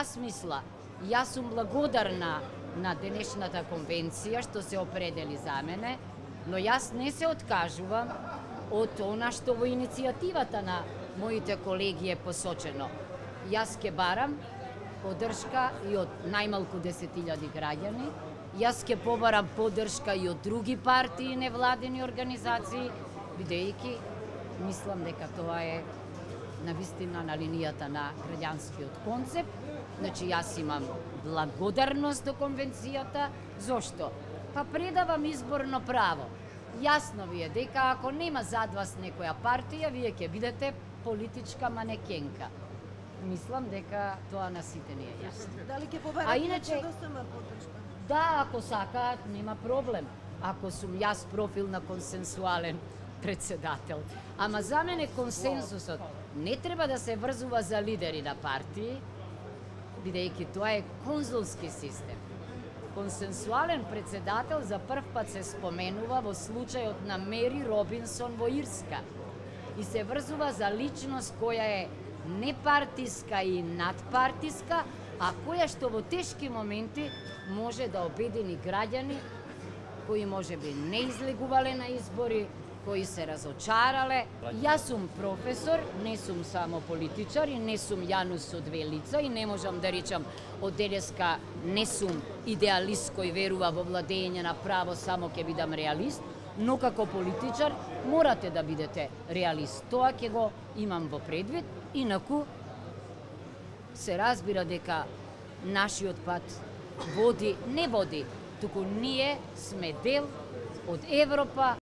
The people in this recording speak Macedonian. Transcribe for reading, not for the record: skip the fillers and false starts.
таа смисла, јас сум благодарна на денешната конвенција што се определи за мене, но јас не се откажувам од она што во иницијативата на моите колеги е посочено. Јас ке барам поддршка и од најмалку 10.000 граѓани, јас ке побарам поддршка и од други партии и невладини организации, бидејќи мислам дека тоа е навистина на линијата на граѓанскиот концепт. Значи, јас имам благодарност до конвенцијата. Зошто? Па предавам изборно право. Јасно ви е дека ако нема зад вас некоја партија, вие ќе бидете политичка манекенка. Мислам дека тоа на сите не е јасно. Дали ќе побарате ДСМ поддршка? Да, ако сакаат, нема проблем. Ако сум јас профил на консенсуален председател. Ама за мене консенсусот не треба да се врзува за лидери на партии, бидејќи тоа е конзулски систем. Консенсуален председател за прв пат се споменува во случајот на Мери Робинсон во Ирска и се врзува за личност која е непартиска и надпартиска, а која што во тешки моменти може да обедини граѓани кои можеби не излегувале на избори, кои се разочарале. Јас сум професор, не сум само политичар и не сум Јанус со две лица и не можам да речам од денеска не сум идеалист кој верува во владење на право, само ќе бидам реалист, но како политичар морате да бидете реалист. Тоа ќе го имам во предвид, инаку се разбира дека нашиот пат не води, туку ние сме дел од Европа,